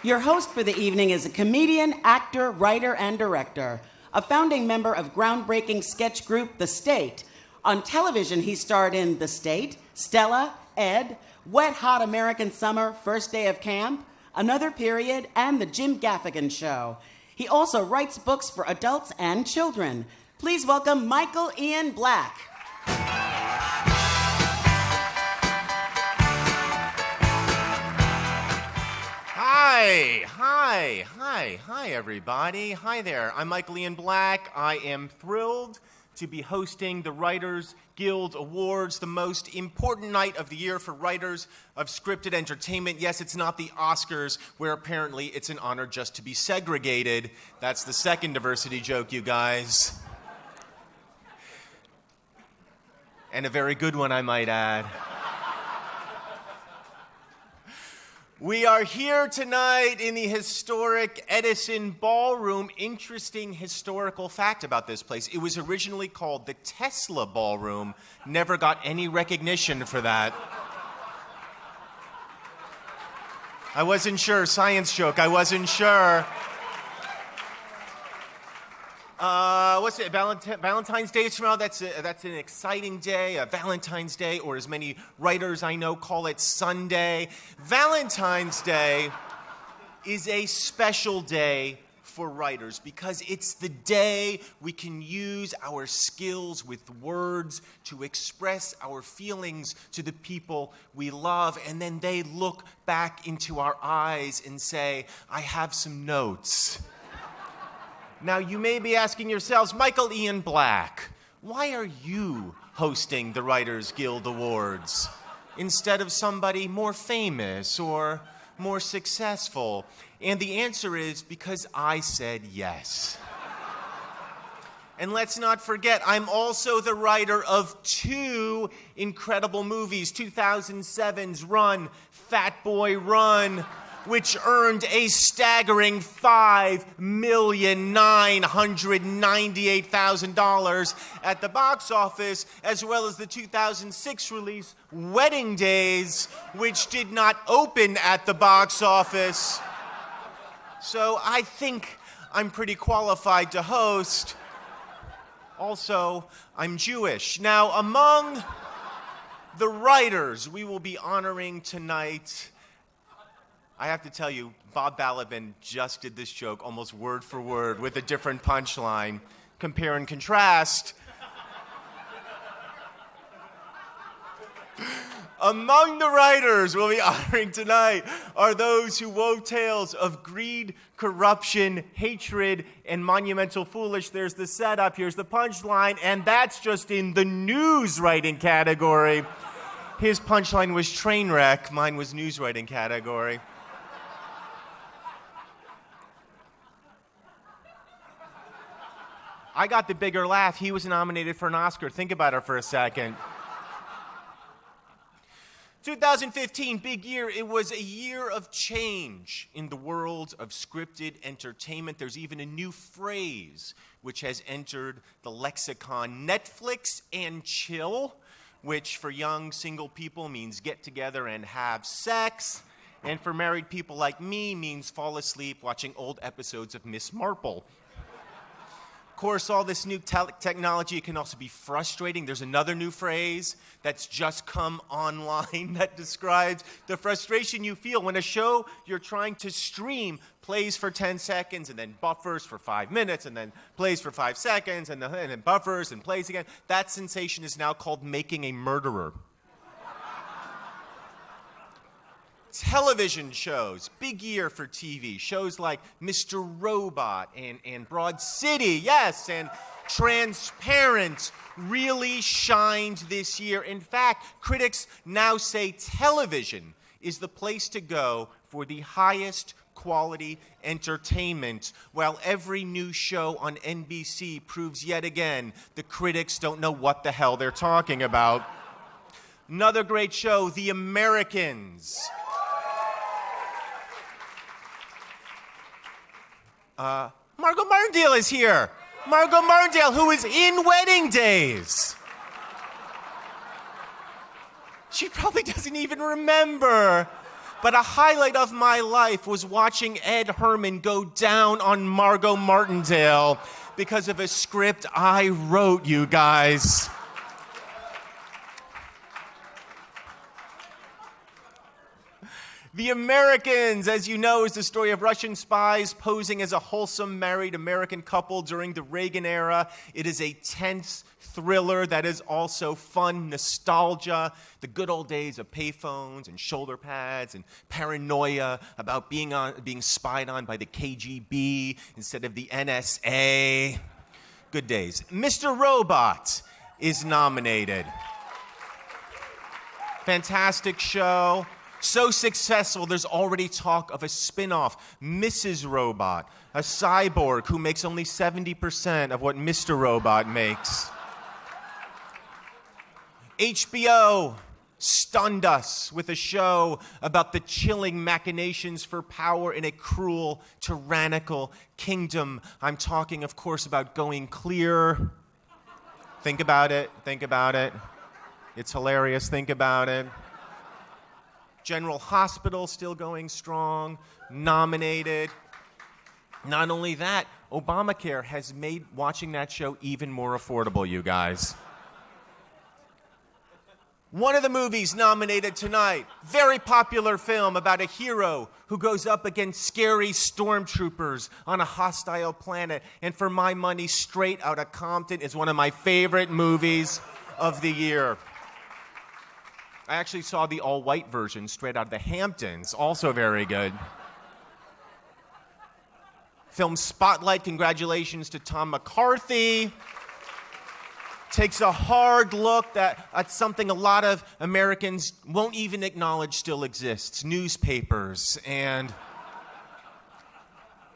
Your host for the evening is a comedian, actor, writer, and director, a founding member of groundbreaking sketch group The State. On television, he starred in The State, Stella, Ed, Wet Hot American Summer, First Day of Camp, Another Period, and The Jim Gaffigan Show. He also writes books for adults and children. Please welcome Michael Ian Black. Hi, everybody. Hi there. I'm Michael Ian Black. I am thrilled to be hosting the Writers Guild Awards, the most important night of the year for writers of scripted entertainment. Yes, it's not the Oscars, where apparently it's an honor just to be segregated. That's the second diversity joke, you guys. And a very good one, I might add. We are here tonight in the historic Edison Ballroom. Interesting historical fact about this place. It was originally called the Tesla Ballroom. Never got any recognition for that. I wasn't sure. Science joke. I wasn't sure. What's it? Valentine's Day is tomorrow. That's an exciting day. Valentine's Day, or as many writers I know call it Sunday. Valentine's Day is a special day for writers because it's the day we can use our skills with words to express our feelings to the people we love, and then they look back into our eyes and say, "I have some notes." Now, you may be asking yourselves, Michael Ian Black, why are you hosting the Writers Guild Awards instead of somebody more famous or more successful? And the answer is because I said yes. And let's not forget, I'm also the writer of two incredible movies, 2007's Run, Fat Boy Run, which earned a staggering $5,998,000 at the box office, as well as the 2006 release, Wedding Days, which did not open at the box office. So I think I'm pretty qualified to host. Also, I'm Jewish. Now, among the writers we will be honoring tonight, I have to tell you, Bob Balaban just did this joke almost word for word with a different punchline. Compare and contrast. Among the writers we'll be honoring tonight are those who wove tales of greed, corruption, hatred, and monumental foolish. There's the setup, here's the punchline, and that's just in the news writing category. His punchline was train wreck, mine was news writing category. I got the bigger laugh. He was nominated for an Oscar. Think about it for a second. 2015, big year. It was a year of change in the world of scripted entertainment. There's even a new phrase which has entered the lexicon, Netflix and chill, which for young single people means get together and have sex, and for married people like me means fall asleep watching old episodes of Miss Marple. Of course, all this new technology can also be frustrating. There's another new phrase that's just come online that describes the frustration you feel when a show you're trying to stream plays for 10 seconds and then buffers for 5 minutes and then plays for 5 seconds and then buffers and plays again. That sensation is now called making a murderer. Television shows, big year for TV. Shows like Mr. Robot and Broad City, yes, and Transparent really shined this year. In fact, critics now say television is the place to go for the highest quality entertainment, while every new show on NBC proves yet again the critics don't know what the hell they're talking about. Another great show, The Americans. Margot Martindale is here. Margot Martindale, who is in Wedding Days. She probably doesn't even remember But a highlight of my life was watching Ed Herman go down on Margot Martindale because of a script I wrote, you guys. The Americans, as you know, is the story of Russian spies posing as a wholesome married American couple during the Reagan era. It is a tense thriller that is also fun nostalgia, the good old days of payphones and shoulder pads and paranoia about being spied on by the KGB instead of the NSA. Good days. Mr. Robot is nominated. Fantastic show. So successful, there's already talk of a spin-off, Mrs. Robot, a cyborg who makes only 70% of what Mr. Robot makes. HBO stunned us with a show about the chilling machinations for power in a cruel, tyrannical kingdom. I'm talking, of course, about Going Clear. Think about it. It's hilarious. Think about it. General Hospital still going strong, nominated. Not only that, Obamacare has made watching that show even more affordable, you guys. One of the movies nominated tonight, very popular film about a hero who goes up against scary stormtroopers on a hostile planet. And for my money, Straight Outta Compton is one of my favorite movies of the year. I actually saw the all-white version, Straight Out of the Hamptons, also very good. Film Spotlight, congratulations to Tom McCarthy. Takes a hard look at something a lot of Americans won't even acknowledge still exists, newspapers. And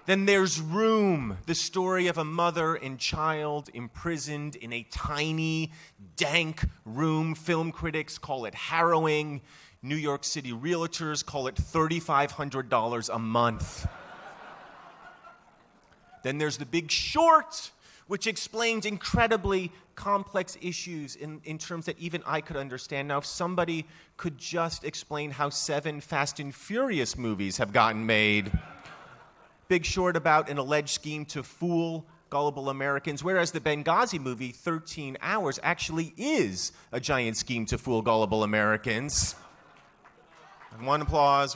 then there's Room, the story of a mother and child imprisoned in a tiny, dank room. Film critics call it harrowing. New York City realtors call it $3,500 a month. Then there's The Big Short, which explains incredibly complex issues in terms that even I could understand. Now, if somebody could just explain how 7 Fast and Furious movies have gotten made. Big Short about an alleged scheme to fool gullible Americans, whereas the Benghazi movie, 13 Hours, actually is a giant scheme to fool gullible Americans. One applause.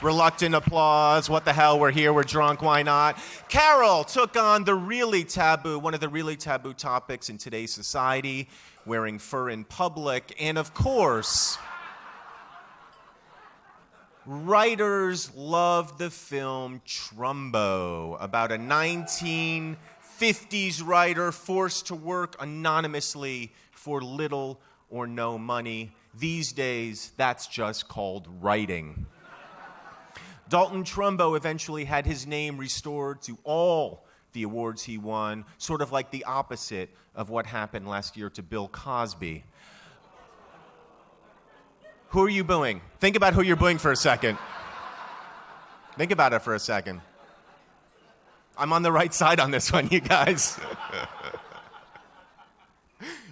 Reluctant applause. What the hell, we're here, we're drunk, why not? Carol took on one of the really taboo topics in today's society, wearing fur in public, and of course, writers love the film Trumbo, about a 1950s writer forced to work anonymously for little or no money. These days, that's just called writing. Dalton Trumbo eventually had his name restored to all the awards he won, sort of like the opposite of what happened last year to Bill Cosby. Who are you booing? Think about who you're booing for a second. Think about it for a second. I'm on the right side on this one, you guys.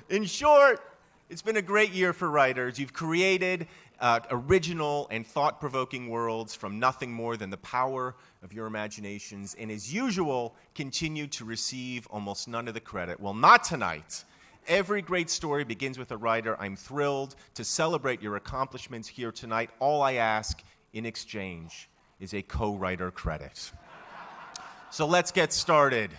In short, it's been a great year for writers. You've created original and thought-provoking worlds from nothing more than the power of your imaginations, and as usual, continue to receive almost none of the credit. Well, not tonight. Every great story begins with a writer. I'm thrilled to celebrate your accomplishments here tonight. All I ask in exchange is a co-writer credit. So let's get started.